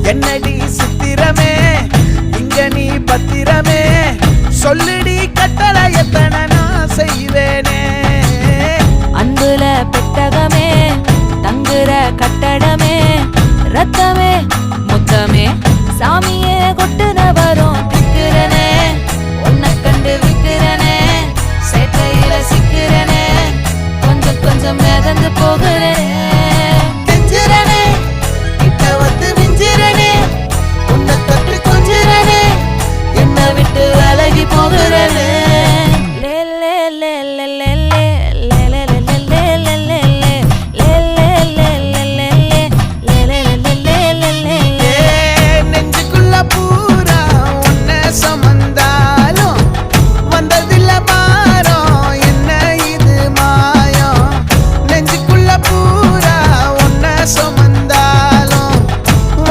என்னடி சித்திரமே இங்க நீ பத்திரமே சொல்லுடி கட்டளை எத்தனை நான் செய்வேனே அன்புல பெட்டகமே தங்குற கட்டடமே ரத்தமே முத்தமே சாமியே கொட்டுன வரும் திக்கிறனே உன்னை கண்டு விக்கிறனே சேட்டையில சிக்கிறனே கொஞ்சம் கொஞ்சம் மிதந்து போகிறேன்